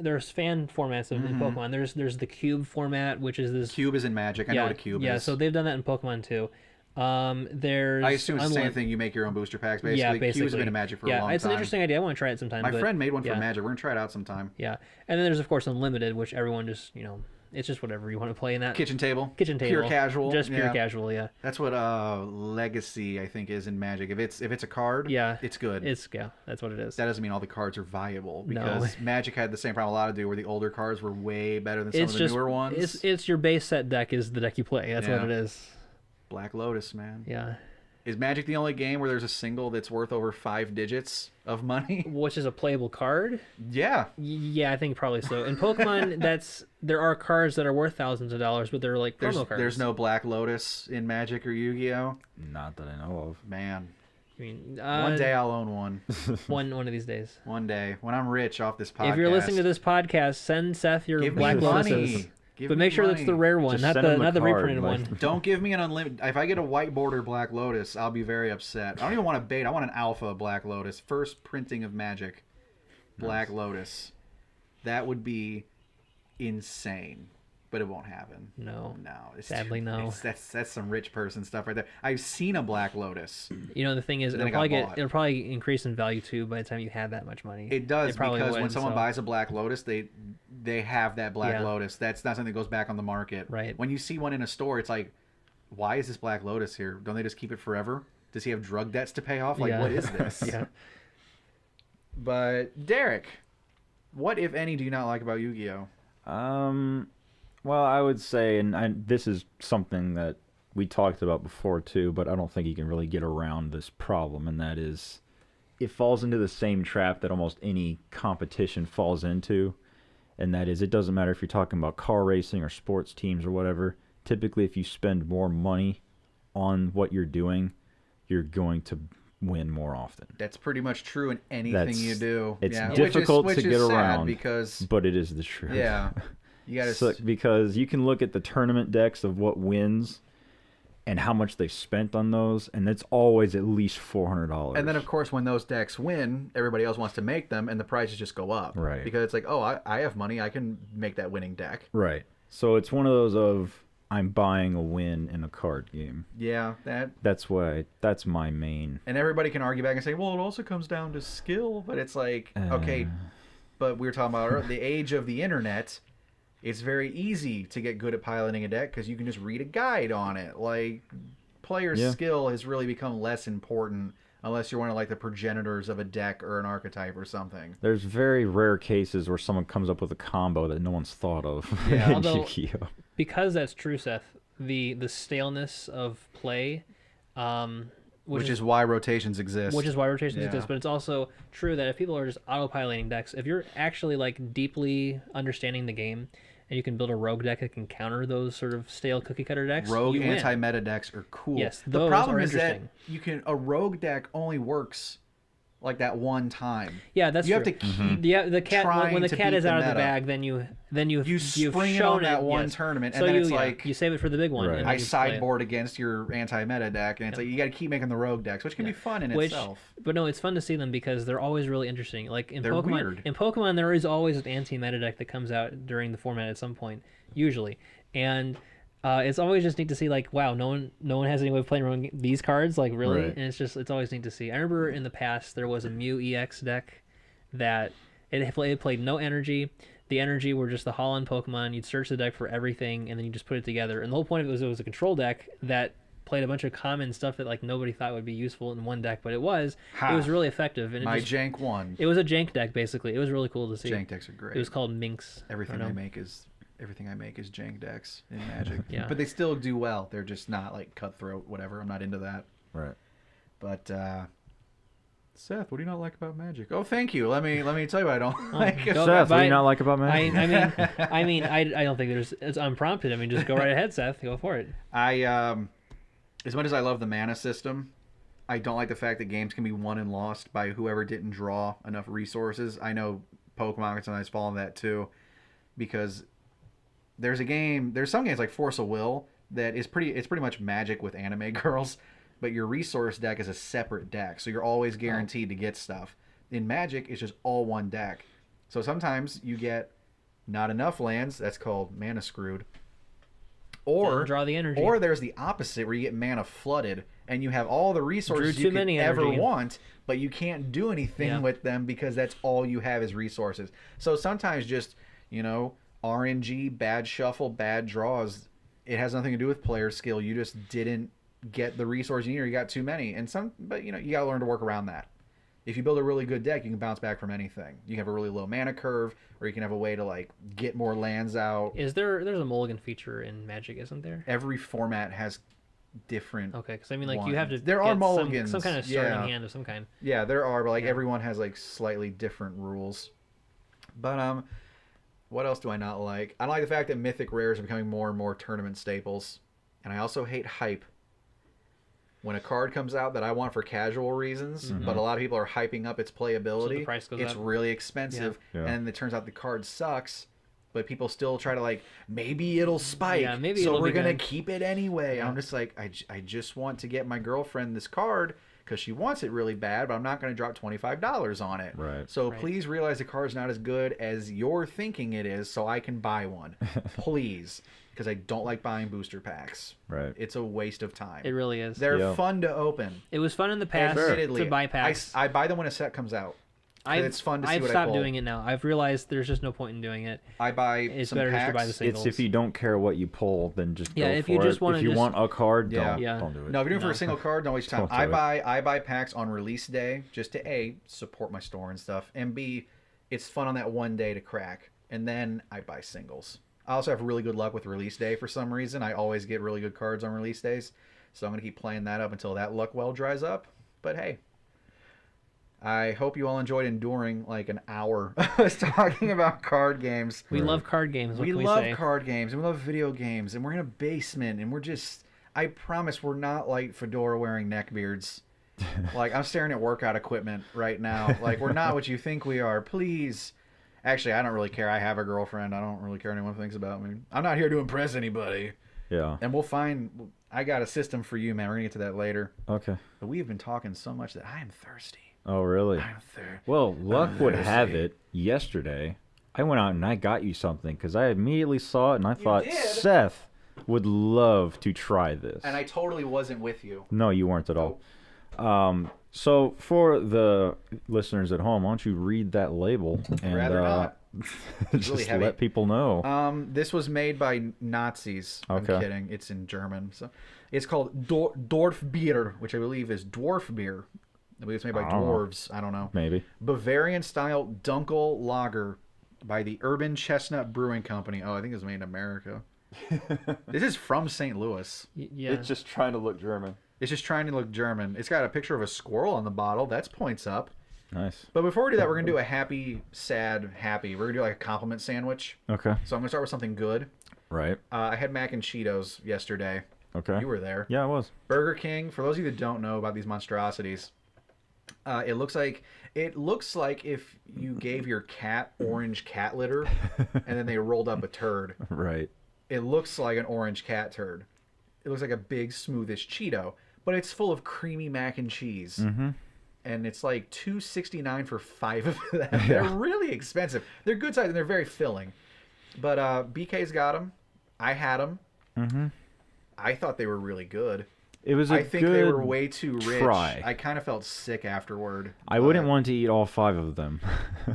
there's fan formats of in Pokemon. There's the cube format, which is this. Cube is in Magic. I know what a cube yeah, is. so they've done that in Pokemon too. There's I assume it's the same unlimited- thing. You make your own booster packs, basically. Yeah, basically. Cubes have been in Magic for a long time. Yeah, it's an interesting idea. I want to try it sometime. My but, friend made one for yeah. Magic. We're going to try it out sometime. Yeah, and then there's of course Unlimited, which everyone just it's just whatever you want to play in that Kitchen table. kitchen table. Pure casual. Just pure yeah. casual. Yeah. That's what Legacy, I think, is in Magic. If it's a card, Yeah. it's good. That's what it is. That doesn't mean all the cards are viable No. because Magic had the same problem a lot of do, where the older cards were way better than some It's of the just newer ones. It's your base set deck is the deck you play. That's Yeah. what it is. Black Lotus, man. Yeah. Is Magic the only game where there's a single that's worth over 5 digits of money? Which is a playable card? Yeah. Yeah, I think probably so. In Pokemon, there are cards that are worth thousands of dollars, but they're like promo cards. There's no Black Lotus in Magic or Yu-Gi-Oh. Not that I know of. Man, I mean, one day I'll own one. one of these days. One day when I'm rich off this podcast. If you're listening to this podcast, send Seth your give Black me money. Lotuses. Give But me make sure that's money. the rare one, Just not send him the a card, reprinted like- one. Don't give me an unlimited. If I get a white border Black Lotus, I'll be very upset. I don't even want a beta. I want an alpha Black Lotus. First printing of Magic. Black Lotus. That would be insane. But it won't happen. No. It's Sadly, no. That's some rich person stuff right there. I've seen a Black Lotus. You know, the thing is, Then it got bought. it'll probably increase in value too by the time you have that much money. It does probably because would, when someone so- buys a Black Lotus, they have that Black Yeah. Lotus. That's not something that goes back on the market. Right. When you see one in a store, it's like, why is this Black Lotus here? Don't they just keep it forever? Does he have drug debts to pay off? Like, Yeah. what is this? Yeah. But Derek, what if any do you not like about Yu-Gi-Oh? Well, I would say, this is something that we talked about before too, but I don't think you can really get around this problem, and that is, it falls into the same trap that almost any competition falls into, and that is, it doesn't matter if you're talking about car racing or sports teams or whatever. Typically, if you spend more money on what you're doing, you're going to win more often. That's pretty much true in anything you do. It's yeah. difficult which to get sad around, because but it is the truth. yeah, you got to because you can look at the tournament decks of what wins and how much they've spent on those, and it's always at least $400. And then, of course, when those decks win, everybody else wants to make them, and the prices just go up. Right. Because it's like, oh, I have money, I can make that winning deck. Right. So it's one of those of, I'm buying a win in a card game. Yeah, That's my main. And everybody can argue back and say, well, it also comes down to skill. But it's like, okay, but we were talking about the age of the internet. It's very easy to get good at piloting a deck because you can just read a guide on it. Like, player's skill has really become less important unless you're one of like the progenitors of a deck or an archetype or something. There's very rare cases where someone comes up with a combo that no one's thought of. Yeah, in although, Yu-Gi-Oh. because that's true, Seth, the staleness of play, Which is why rotations exist. which is why rotations Yeah. exist, but it's also true that if people are just autopiloting decks, if you're actually like deeply understanding the game and you can build a rogue deck that can counter those sort of stale cookie cutter decks, Rogue you win. anti-meta decks are cool. Yes, the those problem are is that interesting. a rogue deck only works like that one time. Yeah, that's you true. have to keep The cat trying when the to cat beat is the out of the meta. bag, then you've You spring it shown on that one yes. tournament, and so then you, it's like you save it for the big one. Right. And then I you play it. sideboard against your anti-meta deck, and it's like you got to keep making the rogue decks, which can be fun in itself. But no, it's fun to see them because they're always really interesting. Like in They're Pokemon, weird. in Pokemon, there is always an anti-meta deck that comes out during the format at some point, usually, and it's always just neat to see. Like, wow, no one has any way of playing around these cards. Like, really, Right. and it's always neat to see. I remember in the past there was a Mew EX deck that it played no energy. The energy were just the Holland Pokemon. You'd search the deck for everything, and then you just put it together. And the whole point of it was a control deck that played a bunch of common stuff that like nobody thought would be useful in one deck, but it was. Ha. It was really effective. And My jank one. it was a jank deck basically. It was really cool to see. Jank decks are great. It was called Minx. Everything I I don't know. make is jank decks in Magic. Yeah. But they still do well. They're just not like cutthroat, whatever. I'm not into that. Right. But Seth, what do you not like about Magic? Oh, thank you. Let me tell you what I don't like. go- Seth, what do I- you not like about Magic? I don't think it's unprompted. I mean, just go right ahead, Seth. Go for it. As much as I love the mana system, I don't like the fact that games can be won and lost by whoever didn't draw enough resources. I know Pokemon can sometimes fall in that too, because there's some games like Force of Will that it's pretty much Magic with anime girls, but your resource deck is a separate deck, so you're always guaranteed to get stuff. In Magic, it's just all one deck. So sometimes you get not enough lands, that's called mana screwed. Or Doesn't draw the energy. Or there's the opposite where you get mana flooded and you have all the resources Drew you too could many ever energy. want, but you can't do anything with them because that's all you have is resources. So sometimes just, RNG, bad shuffle, bad draws, it has nothing to do with player skill. You just didn't get the resources you need or you got too many. But you got to learn to work around that. If you build a really good deck, you can bounce back from anything. You can have a really low mana curve, or you can have a way to like get more lands out. There's a mulligan feature in Magic, isn't there? Every format has different. Okay, because I mean, like you have to. There are get mulligans. some kind of starting hand of some kind. Yeah, there are, but like everyone has like slightly different rules. But what else do I not like? I don't like the fact that mythic rares are becoming more and more tournament staples, and I also hate hype. When a card comes out that I want for casual reasons, but a lot of people are hyping up its playability, So the price goes it's up. really expensive, Yeah. and it turns out the card sucks. But people still try to like, maybe it'll spike, Yeah, maybe so it'll we're be gonna good. keep it anyway. Yeah. I'm just like, I just want to get my girlfriend this card because she wants it really bad, but I'm not going to drop $25 on it. Right. So Right. please realize the card's not as good as you're thinking it is, so I can buy one, please, because I don't like buying booster packs. Right. It's a waste of time. It really is. They're Yeah. fun to open. It was fun in the past Admittedly, to buy packs. I buy them when a set comes out. It's fun to see I've what I stopped pull. doing it now. I've realized there's just no point in doing it. I buy It's some better just to buy packs. the singles. It's if you don't care what you pull, then just Yeah, go if for you just it. wanna If you just- want a card, Yeah. don't, Yeah. don't do it. No, if you're doing for No. a single card, don't waste your time. Don't do it. I buy packs on release day just to A, support my store and stuff, and B, it's fun on that one day to crack. And then I buy singles. I also have really good luck with release day for some reason. I always get really good cards on release days. So I'm going to keep playing that up until that luck well dries up. But hey, I hope you all enjoyed enduring like an hour of us talking about card games. We love card games. What We can love say? card games and we love video games and we're in a basement and we're just, I promise we're not like fedora wearing neckbeards. Like I'm staring at workout equipment right now. Like we're not what you think we are. Please. Actually, I don't really care. I have a girlfriend. I don't really care what anyone thinks about me. I'm not here to impress anybody. Yeah. And we'll find, I got a system for you, man. We're going to get to that later. Okay. But we have been talking so much that I am thirsty. Oh, really? I'm thirsty. Well, luck would have thirsty. it. Yesterday, I went out and I got you something because I immediately saw it and I thought did? Seth would love to try this. And I totally wasn't with you. No, you weren't at all. So for the listeners at home, why don't you read that label and Rather not. just really heavy. let people know. This was made by Nazis. Okay. I'm kidding. It's in German. So it's called Dorfbier, which I believe is dwarf beer. I believe it's made by I don't know. dwarves. I don't know. Maybe. Bavarian style Dunkel Lager by the Urban Chestnut Brewing Company. Oh, I think it was made in America. This is from St. Louis. Yeah. It's just trying to look German. It's just trying to look German. It's got a picture of a squirrel on the bottle. That's points up. Nice. But before we do that, we're going to do a happy, sad, happy. We're going to do like a compliment sandwich. Okay. So I'm going to start with something good. Right. I had mac and Cheetos yesterday. Okay. You were there. Yeah, I was. Burger King, for those of you that don't know about these monstrosities, it looks like if you gave your cat orange cat litter and then they rolled up a turd. Right. It looks like an orange cat turd. It looks like a big smoothish Cheeto, but it's full of creamy mac and cheese. Mm-hmm. And it's like $2.69 for 5 of them. They're really expensive. They're good size and they're very filling. But BK's got them. I had them. Mm-hmm. I thought they were really good. It was a I think good they were way too rich. try. I kind of felt sick afterward. I wouldn't want to eat all 5 of them.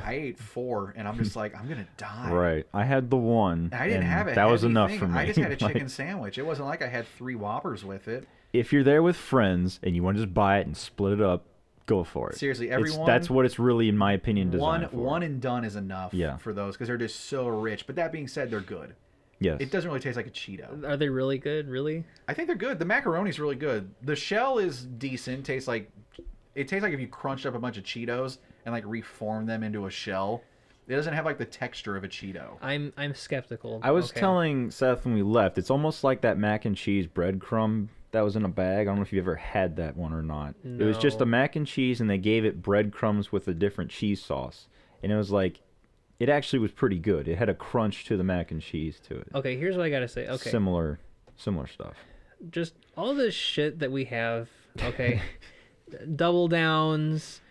I ate 4, and I'm just like, I'm gonna die. Right. I had the one. I didn't and have it. That was enough for me. I just had a Like, chicken sandwich. It wasn't like I had 3 Whoppers with it. if you're there with friends and you want to just buy it and split it up, go for it. Seriously, It's- everyone. that's what it's really, in my opinion, designed for. One and done is enough. Yeah. For those because they're just so rich. But that being said, they're good. Yes. It doesn't really taste like a Cheeto. Are they really good? Really? I think they're good. The macaroni's really good. The shell is decent. It tastes like if you crunched up a bunch of Cheetos and like reformed them into a shell. It doesn't have like the texture of a Cheeto. I'm skeptical. I was Okay. telling Seth when we left, it's almost like that mac and cheese breadcrumb that was in a bag. I don't know if you ever had that one or not. It was just No. a mac and cheese, and they gave it breadcrumbs with a different cheese sauce. And it was like, it actually was pretty good. It had a crunch to the mac and cheese to it. Okay, here's what I gotta say. Okay, Similar stuff. just all this shit that we have. Okay, double downs.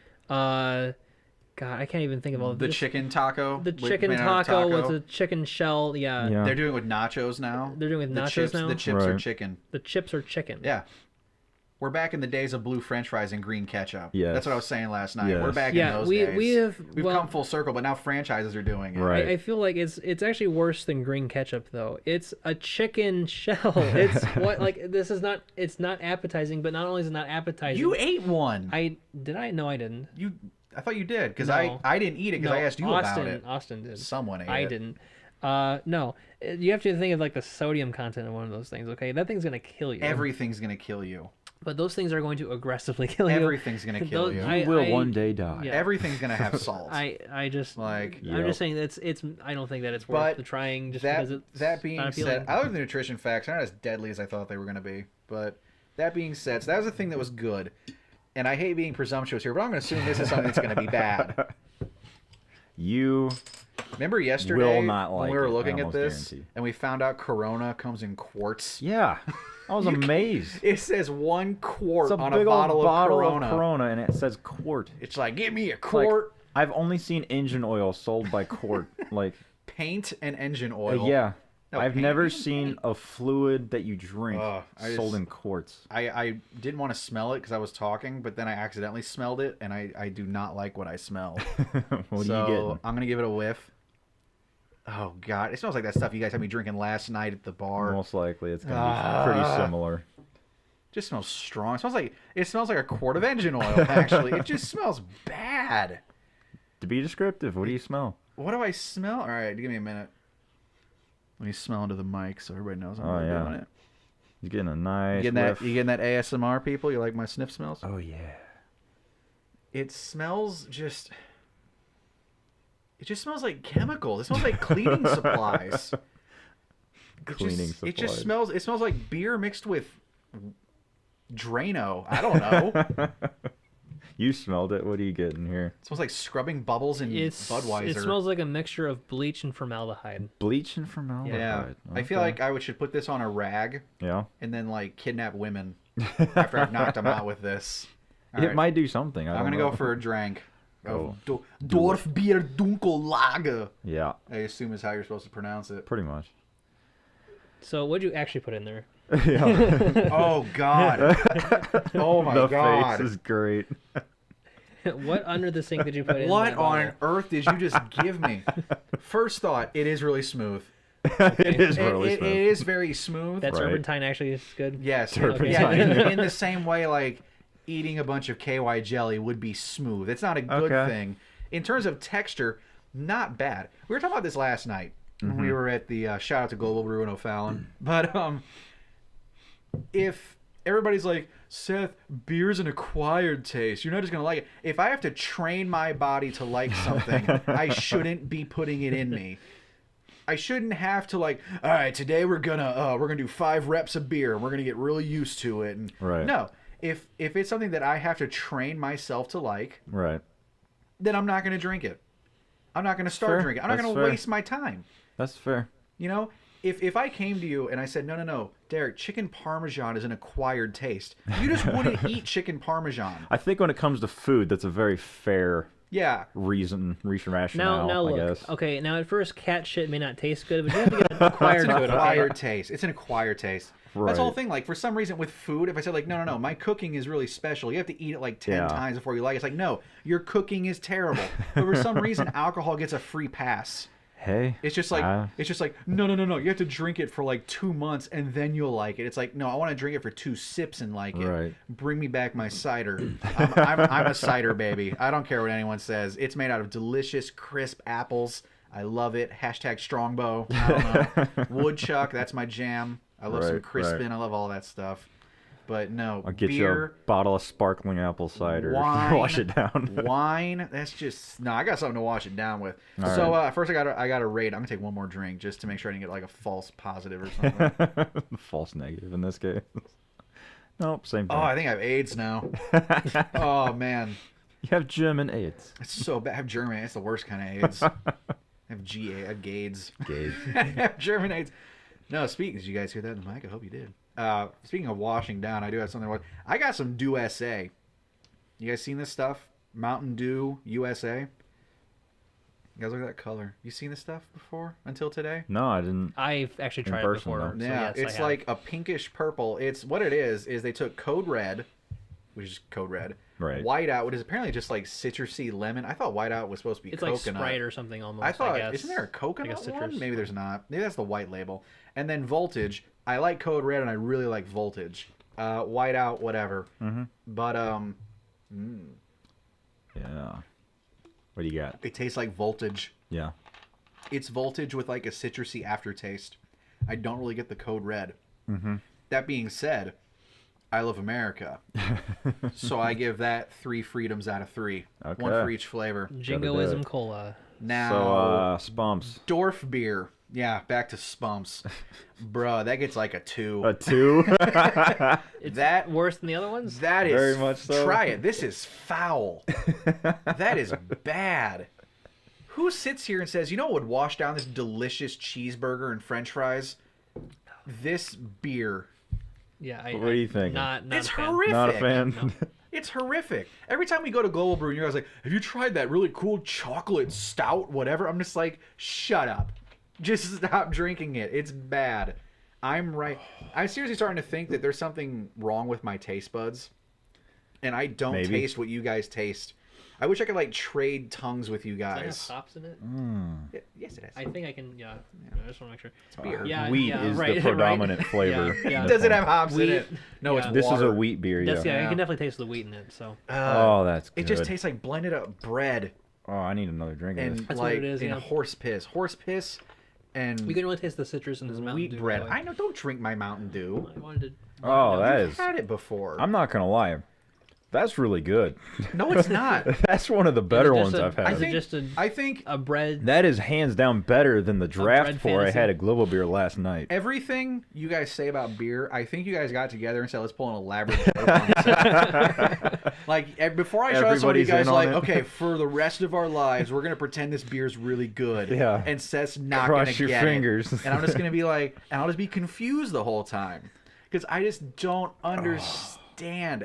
God, I can't even think of all The this. chicken taco. The with- chicken made out of taco with the chicken shell. Yeah. Yeah. They're doing it with nachos now. They're doing it with the nachos chips, now? The chips are Right. chicken. The chips are chicken. Yeah. We're back in the days of blue French fries and green ketchup. Yes. That's what I was saying last night. Yes. We're back in Yeah, those we days. have We've well, come full circle, but now franchises are doing it. Right. I feel like it's actually worse than green ketchup though. It's a chicken shell. It's what like this is not. It's not appetizing, but not only is it not appetizing. You ate one. I no, I didn't. I thought you did because No. I didn't eat it because I asked you Austin, about it. Austin did. Someone ate I it. didn't. No, you have to think of like the sodium content of one of those things. Okay, that thing's gonna kill you. Everything's gonna kill you. But those things are going to aggressively kill you. Everything's gonna kill Those- you. You will one day die. yeah. Everything's gonna have salt. I just Like, I'm Yep. just saying it's I don't think that it's worth But the trying just that because it's that being not said, appealing. I love the nutrition facts. They're not as deadly as I thought they were gonna be. But that being said, so that was the thing that was good. And I hate being presumptuous here, but I'm gonna assume this is something that's gonna be bad. You Remember yesterday Will not when like we were it, I looking at almost this guarantee. and we found out Corona comes in quarts? Yeah. I was amazed. It says 1 quart It's a on big a bottle, old bottle of Corona. of Corona, and it says quart. It's like, give me a Like, quart. I've only seen engine oil sold by quart. Like, Paint and engine oil. yeah. No, I've paint- never even seen paint. a fluid that you drink I sold just- in quarts. I didn't want to smell it because I was talking, but then I accidentally smelled it, and I do not like what I smell. What So are you getting? I'm gonna give it a whiff. Oh God, it smells like that stuff you guys had me drinking last night at the bar. Most likely, it's gonna be pretty similar. Just smells strong. It smells like a quart of engine oil. Actually, it just smells bad. To be descriptive, what do you smell? What do I smell? All right, give me a minute. Let me smell into the mic so everybody knows I'm really doing it. You're getting a nice You getting whiff. that? You getting that ASMR, people? You like my sniff smells? Oh yeah. It smells just. It just smells like chemicals. It smells like cleaning supplies. Cleaning It supplies. just smells. It smells like beer mixed with Drano. I don't know. You smelled it. What are you getting here? It smells like scrubbing bubbles in Budweiser. It smells like a mixture of bleach and formaldehyde. Bleach and formaldehyde. Yeah, I feel like I should put this on a rag Yeah. and then like kidnap women after I've knocked them out with this. All It right, might do something. I'm gonna go for a drink. Oh. Dorf Bier Dunkel Lager. Yeah, I assume is how you're supposed to pronounce it. pretty much. So what'd you actually put in there? Yeah. Oh God. Oh my the God. face is great. What under the sink did you put in? What that bottle? on earth did you just give me? First thought, it is really smooth. It is really It smooth. is very smooth. That Right. turpentine actually is good. Yes. Turpentine. Yeah, in the same way, like eating a bunch of KY jelly would be smooth. It's not a good Okay. thing. In terms of texture, not bad. We were talking about this last night. When we were at the shout out to Global Brew and O'Fallon. But if everybody's like, Seth, beer's an acquired taste, you're not just gonna like it. If I have to train my body to like something, I shouldn't be putting it in me. I shouldn't have to like, all right, today we're gonna do 5 reps of beer and we're gonna get really used to it. And Right. no, if it's something that I have to train myself to like, Right. then I'm not gonna drink it. I'm not gonna start Fair. drinking. I'm not That's gonna fair. waste my time. That's fair. You know, if I came to you and I said, no, Derek, chicken parmesan is an acquired taste, you just wouldn't eat chicken parmesan. I think when it comes to food, that's a very fair Yeah. rationale. Now I look. guess. Okay, now at first cat shit may not taste good, but you have to get it acquired It's to an it. Okay? acquired taste. It's an acquired taste. That's the whole Right. thing. Like, for some reason with food, if I said, like, no, my cooking is really special, you have to eat it like 10 Yeah. times before you like it. It's like, no, your cooking is terrible. But for some reason, alcohol gets a free pass. Hey. It's just like no. You have to drink it for like 2 months and then you'll like it. It's like, no, I want to drink it for 2 sips and like it. Right. Bring me back my cider. I'm a cider baby. I don't care what anyone says. It's made out of delicious, crisp apples. I love it. Hashtag Strongbow. I don't know. Woodchuck. That's my jam. I love some Right, Crispin. right. I love all that stuff. But no, I'll get you beer, a bottle of sparkling apple cider. wine, Wash it down. wine. That's just no. I got something to wash it down with. All So right. first, I got to rate. I'm gonna take one more drink just to make sure I didn't get like a false positive or something. False negative in this case. Nope, same thing. Oh, I think I have AIDS now. Oh man, You have German AIDS. it's so bad. I have German. It's the worst kind of AIDS. I have GA. I have GAIDS. Gabe. I have German AIDS. No, speaking. Did you guys hear that in the mic? I hope you did. Speaking of washing down, I do have something. I got some Dew SA. You guys seen this stuff? Mountain Dew USA. You guys look at that color. You seen this stuff before until today? No, I didn't. I've actually tried it person, before. though. So Yeah, yes, I it's have. like a pinkish purple. It's what it is they took Code Red, which is Code Red, Right. Whiteout, which is apparently just like citrusy lemon. I thought Whiteout was supposed to be it's like coconut. Sprite or something almost. I thought, guess. isn't there a coconut one? citrus. Maybe there's not. Maybe that's the white label. And then Voltage. I like Code Red and I really like Voltage. Whiteout, whatever. Mm-hmm. But Yeah. What do you got? they taste like Voltage. Yeah. It's Voltage with like a citrusy aftertaste. I don't really get the Code Red. Mm-hmm. That being said, I love America. So I give that 3 freedoms out of 3. Okay. One for each flavor. Jingoism it. cola. Now, Spumps. Dorf beer. Yeah, back to Spumps. Bruh, that gets like a 2. A 2? It's That- worse than the other ones. That is Very much so. Try it. This is foul. That is bad. Who sits here and says, you know what would wash down this delicious cheeseburger and French fries? This beer. Yeah. What are you thinking? Not It's a fan. horrific. Not a fan? No. It's horrific. Every time we go to Global Brew, and you guys like, have you tried that really cool chocolate stout, whatever? I'm just like, shut up. Just stop drinking it. It's bad. I'm seriously starting to think that there's something wrong with my taste buds, and I don't taste what you guys taste. I wish I could like trade tongues with you guys. Does it have hops in it? Yes, it has. I think I can. Yeah. I just want to make sure. It's beer. Yeah, wheat is the predominant flavor. Yeah. Does it have hops in it? No, it's water. This is a wheat beer. That's, Yeah. you can definitely taste the wheat in it. So. Oh, that's good. It just tastes like blended up bread. Oh, I need another drink of And this. That's like what it is, and yeah. horse piss, and You can really taste the citrus in this Mountain wheat Dew, bread. by the way. I know. Don't drink my Mountain Dew. I wanted to. Oh, that I've is. had it before. I'm not gonna lie. That's really good. No, it's not. That's one of the better ones I've Is had. it just I think a bread? That is hands down better than the draft bread pour I fantasy. had at Global Beer last night. everything you guys say about beer, I think you guys got together and said, let's pull an elaborate joke on this. Like, before I show somebody, you Everybody's guys in on like, it. okay, for the rest of our lives, we're going to pretend this beer's really good. Yeah. And Seth's not Cross going to your get fingers. it. And I'm just going to be like, and I'll just be confused the whole time. Because I just don't understand.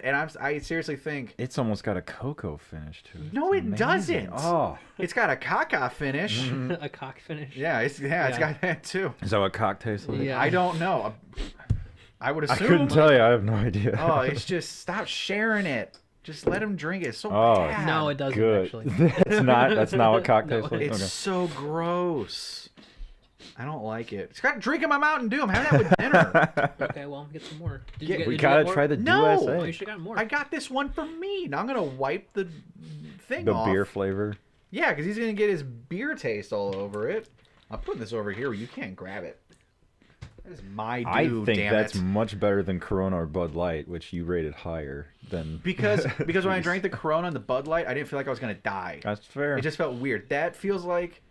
And I seriously think... It's almost got a cocoa finish to it. No, It's it amazing. doesn't. Oh. It's got a caca finish. A cock finish. Yeah, it's got that too. Is that what cock tastes like? Yeah. I don't know. I would I assume. couldn't tell you. I have no idea. Oh, it's just stop sharing it. Just let him drink it. It's so Oh, bad. No, it doesn't Good. actually. That's not what cock tastes like? It's Okay. so gross. I don't like it. It's got drinking my Mountain Dew. I'm having that with dinner. Okay, well, get some more. Did Yeah, you get, We did you gotta get try more? the No! Oh, USA. you should have gotten more. I got this one for me. Now I'm gonna wipe the thing The off. beer flavor. Yeah, because he's gonna get his beer taste all over it. I'm putting this over here where you can't grab it. That is my Dew. I think damn that's it. much better than Corona or Bud Light, which you rated higher than. because when I Jeez. drank the Corona and the Bud Light, I didn't feel like I was gonna die. That's fair. It just felt weird. That feels like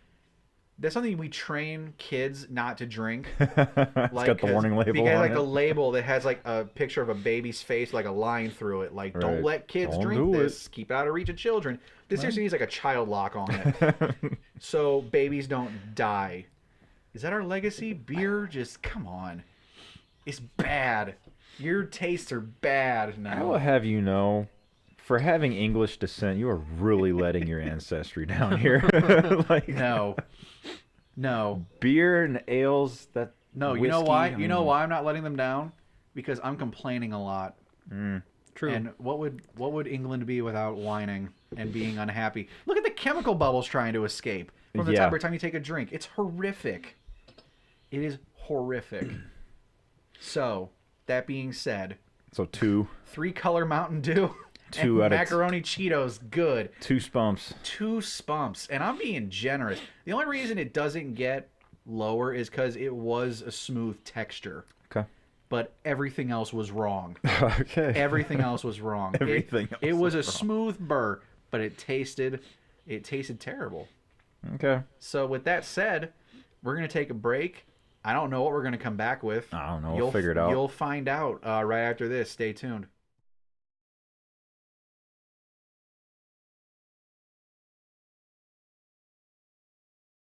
that's something we train kids not to drink. It's got the warning label because on like it. a label that has like a picture of a baby's face, like a line through it. Like, don't Right. let kids Don't drink do this. Keep it out of reach of children. This seriously needs like a child lock on it, so babies don't die. Is that our legacy? Beer? Just come on. It's bad. Your tastes are bad now. I will have you know, for having English descent, you are really letting your ancestry down here. Like No. beer and ales. That No, you know whiskey, why? I You know mean, why I'm not letting them down? Because I'm complaining a lot. True. And what would England be without whining and being unhappy? Look at the chemical bubbles trying to escape from the Yeah. top every time you take a drink. It's horrific. It is horrific. So, that being said, So 3-color Mountain Dew Two and out of macaroni Cheetos, good. 2 spumps. 2 spumps. And I'm being generous. The only reason it doesn't get lower is because it was a smooth texture. Okay. But everything else was wrong. Okay. Everything else was wrong. Everything It else was a was wrong. smooth burr, but it tasted terrible. Okay. So with that said, we're gonna take a break. I don't know what we're gonna come back with. I don't know. We'll figure it out. You'll find out right after this. Stay tuned.